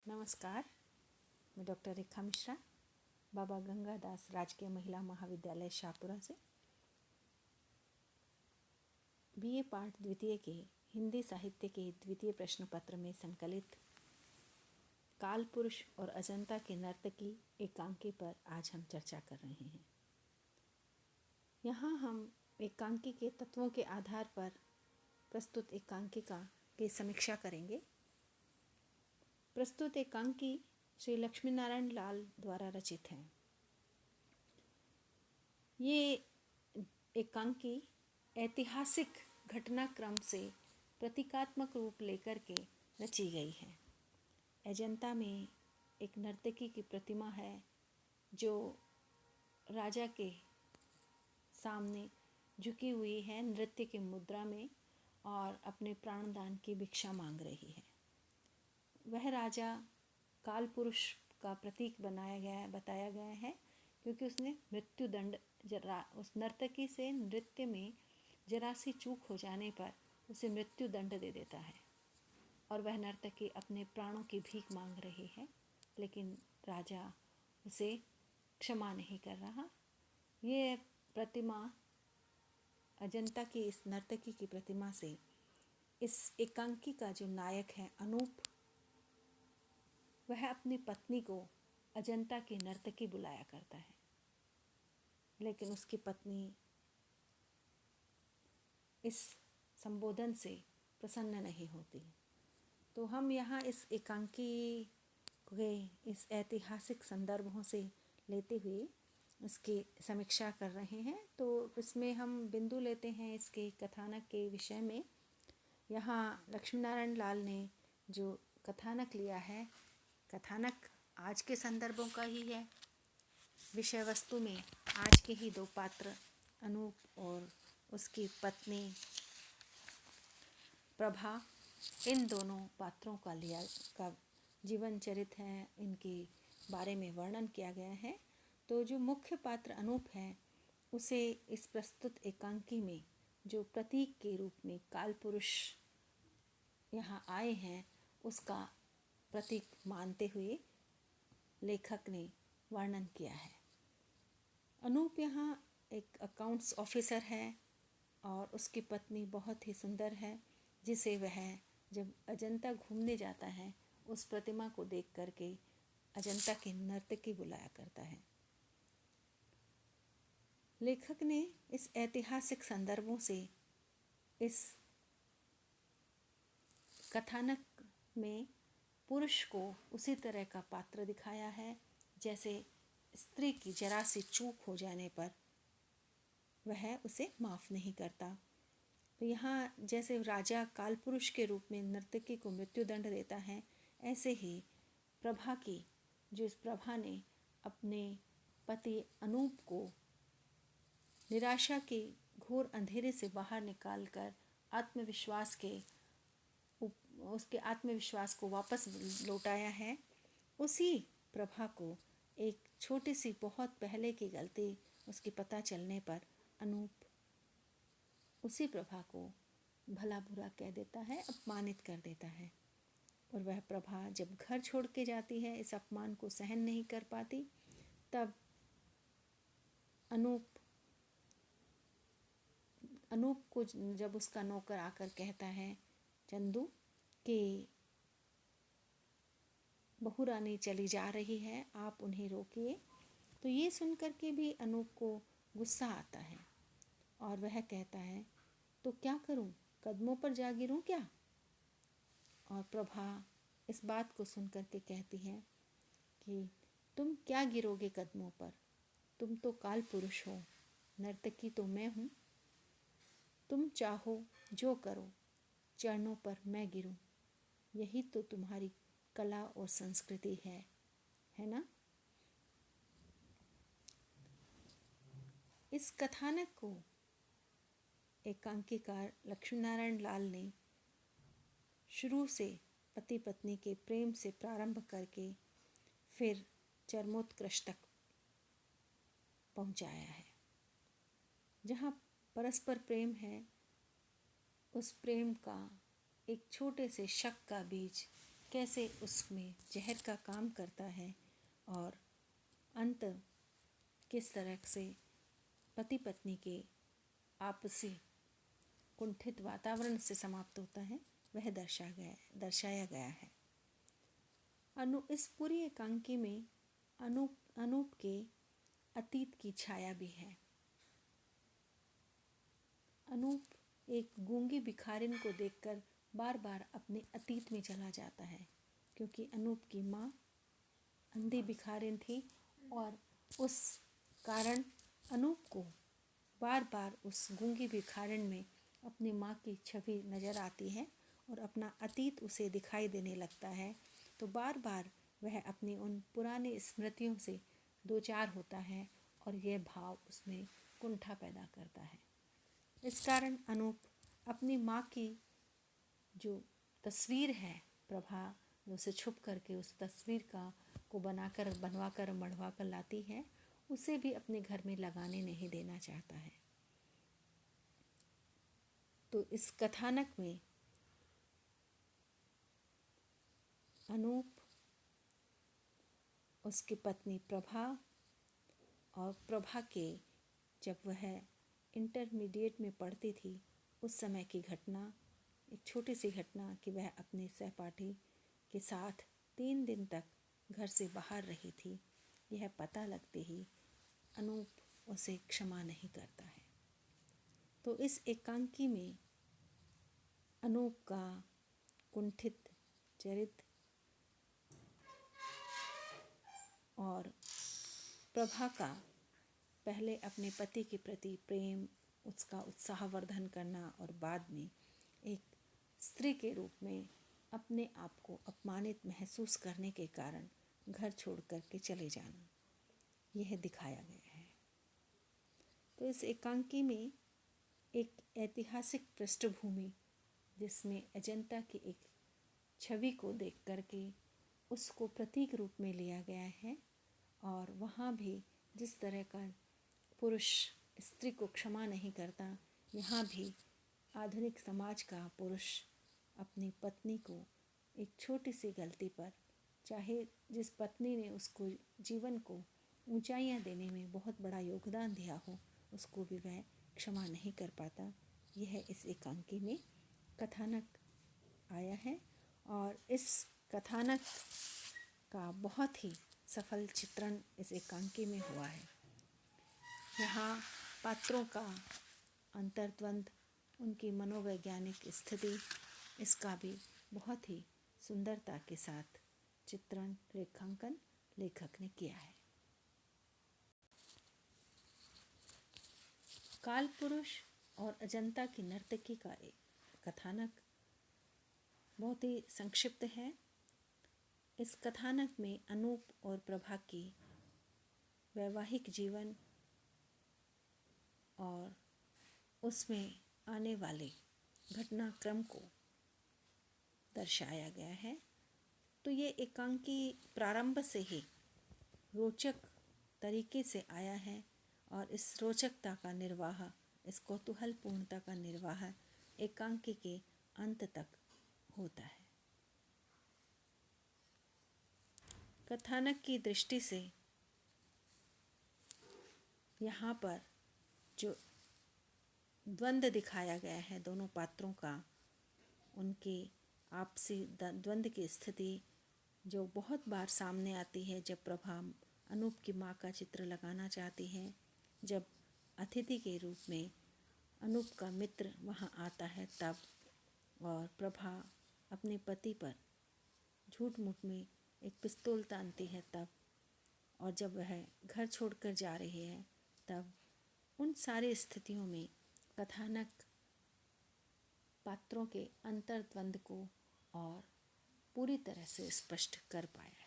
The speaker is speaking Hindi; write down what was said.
नमस्कार, मैं डॉक्टर रेखा मिश्रा, बाबा गंगादास राजकीय महिला महाविद्यालय शाहपुरा से बीए पाठ द्वितीय के हिंदी साहित्य के द्वितीय प्रश्न पत्र में संकलित काल पुरुष और अजंता के नर्तकी एकांकी पर आज हम चर्चा कर रहे हैं। यहाँ हम एकांकी के तत्वों के आधार पर प्रस्तुत एकांकिका की समीक्षा करेंगे। प्रस्तुत एकांकी श्री लक्ष्मीनारायण लाल द्वारा रचित है। ये एकांकी ऐतिहासिक घटनाक्रम से प्रतीकात्मक रूप लेकर के रची गई है। अजंता में एक नर्तकी की प्रतिमा है जो राजा के सामने झुकी हुई है नृत्य की मुद्रा में और अपने प्राणदान की भिक्षा मांग रही है। वह राजा काल पुरुष का प्रतीक बताया गया है क्योंकि उसने मृत्यु दंड उस नर्तकी से नृत्य में जरा सी चूक हो जाने पर उसे मृत्यु दंड दे देता है और वह नर्तकी अपने प्राणों की भीख मांग रही है, लेकिन राजा उसे क्षमा नहीं कर रहा। ये प्रतिमा अजंता की इस नर्तकी की प्रतिमा से इस एकांकी का जो नायक है अनूप, वह अपनी पत्नी को अजंता की नर्तकी बुलाया करता है, लेकिन उसकी पत्नी इस संबोधन से प्रसन्न नहीं होती। तो हम यहाँ इस एकांकी के इस ऐतिहासिक संदर्भों से लेते हुए इसकी समीक्षा कर रहे हैं। तो इसमें हम बिंदु लेते हैं इसके कथानक के विषय में। यहाँ लक्ष्मीनारायण लाल ने जो कथानक लिया है, कथानक आज के संदर्भों का ही है। विषय वस्तु में आज के ही दो पात्र अनूप और उसकी पत्नी प्रभा, इन दोनों पात्रों का जीवन चरित्र है, इनके बारे में वर्णन किया गया है। तो जो मुख्य पात्र अनूप है उसे इस प्रस्तुत एकांकी में जो प्रतीक के रूप में काल पुरुष यहाँ आए हैं उसका प्रतीक मानते हुए लेखक ने वर्णन किया है। अनूप यहाँ एक अकाउंट्स ऑफिसर है और उसकी पत्नी बहुत ही सुंदर है, जिसे वह जब अजंता घूमने जाता है उस प्रतिमा को देख करके अजंता की नर्तकी बुलाया करता है। लेखक ने इस ऐतिहासिक संदर्भों से इस कथानक में पुरुष को उसी तरह का पात्र दिखाया है जैसे स्त्री की जरा सी चूक हो जाने पर वह उसे माफ़ नहीं करता। तो यहाँ जैसे राजा काल पुरुष के रूप में नर्तकी को मृत्युदंड देता है, ऐसे ही प्रभा की जो इस प्रभा ने अपने पति अनूप को निराशा के घोर अंधेरे से बाहर निकालकर उसके आत्मविश्वास को वापस लौटाया है। उसी प्रभा को एक छोटी सी बहुत पहले की गलती उसकी पता चलने पर अनूप उसी प्रभा को भला बुरा कह देता है, अपमानित कर देता है। और वह प्रभा जब घर छोड़ के जाती है, इस अपमान को सहन नहीं कर पाती, तब अनूप को जब उसका नौकर आकर कहता है चंदू कि बहू रानी चली जा रही है, आप उन्हें रोकिए, तो ये सुनकर के भी अनूप को गुस्सा आता है और वह कहता है तो क्या करूं, कदमों पर जा गिरूं क्या? और प्रभा इस बात को सुनकर के कहती है कि तुम क्या गिरोगे कदमों पर, तुम तो काल पुरुष हो, नर्तकी तो मैं हूँ, तुम चाहो जो करो, चरणों पर मैं गिरूं, यही तो तुम्हारी कला और संस्कृति है ना? इस कथानक को एकांकीकार लक्ष्मीनारायण लाल ने शुरू से पति पत्नी के प्रेम से प्रारंभ करके फिर चरमोत्कर्ष तक पहुंचाया है। जहाँ परस्पर प्रेम है, उस प्रेम का एक छोटे से शक का बीज कैसे उसमें जहर का काम करता है और अंत किस तरह से पति पत्नी के आपसी कुंठित वातावरण से समाप्त होता है, वह दर्शाया गया है। इस पूरी एकांकी में अनूप के अतीत की छाया भी है। अनूप एक गूंगी भिखारिन को देखकर बार बार अपने अतीत में चला जाता है, क्योंकि अनूप की माँ अंधी भिखारिन थी और उस कारण अनूप को बार बार उस गूंगी भिखारिन में अपनी माँ की छवि नज़र आती है और अपना अतीत उसे दिखाई देने लगता है। तो बार बार वह अपनी उन पुरानी स्मृतियों से दो चार होता है और यह भाव उसमें कुंठा पैदा करता है। इस कारण अनूप अपनी माँ की जो तस्वीर है प्रभा, जो उसे छुप करके उस तस्वीर को बनवा कर मढ़वा कर लाती है, उसे भी अपने घर में लगाने नहीं देना चाहता है। तो इस कथानक में अनूप, उसकी पत्नी प्रभा और प्रभा के जब वह इंटरमीडिएट में पढ़ती थी उस समय की घटना, एक छोटी सी घटना कि वह अपने सहपाठी के साथ 3 दिन तक घर से बाहर रही थी। यह पता लगते ही अनूप उसे क्षमा नहीं करता है। तो इस एकांकी में अनूप का कुंठित चरित्र और प्रभा का पहले अपने पति के प्रति प्रेम, उसका उत्साहवर्धन करना और बाद में एक स्त्री के रूप में अपने आप को अपमानित महसूस करने के कारण घर छोड़ करके चले जाना, यह दिखाया गया है। तो इस एकांकी में एक ऐतिहासिक पृष्ठभूमि जिसमें अजंता की एक छवि को देख करके उसको प्रतीक रूप में लिया गया है और वहाँ भी जिस तरह का पुरुष स्त्री को क्षमा नहीं करता, यहाँ भी आधुनिक समाज का पुरुष अपनी पत्नी को एक छोटी सी गलती पर, चाहे जिस पत्नी ने उसको जीवन को ऊंचाइयां देने में बहुत बड़ा योगदान दिया हो, उसको भी वह क्षमा नहीं कर पाता। यह इस एकांकी में कथानक आया है और इस कथानक का बहुत ही सफल चित्रण इस एकांकी में हुआ है। यहाँ पात्रों का अंतर्द्वंद, उनकी मनोवैज्ञानिक स्थिति, इसका भी बहुत ही सुंदरता के साथ चित्रण रेखांकन लेखक ने किया है। काल पुरुष और अजंता की नर्तकी का एक कथानक बहुत ही संक्षिप्त है। इस कथानक में अनूप और प्रभा की वैवाहिक जीवन और उसमें आने वाले घटनाक्रम को दर्शाया गया है। तो ये एकांकी प्रारंभ से ही रोचक तरीके से आया है और इस रोचकता का निर्वाह, इस कौतूहलपूर्णता का निर्वाह एकांकी के अंत तक होता है। कथानक की दृष्टि से यहाँ पर जो द्वंद्व दिखाया गया है दोनों पात्रों का, उनकी आपसी द्वंद्व की स्थिति जो बहुत बार सामने आती है जब प्रभा अनूप की माँ का चित्र लगाना चाहती है, जब अतिथि के रूप में अनूप का मित्र वहाँ आता है तब, और प्रभा अपने पति पर झूठ मूठ में एक पिस्तौल तानती है तब, और जब वह घर छोड़कर जा रही है तब, उन सारी स्थितियों में कथानक पात्रों के अंतर्द्वंद को और पूरी तरह से स्पष्ट कर पाया है।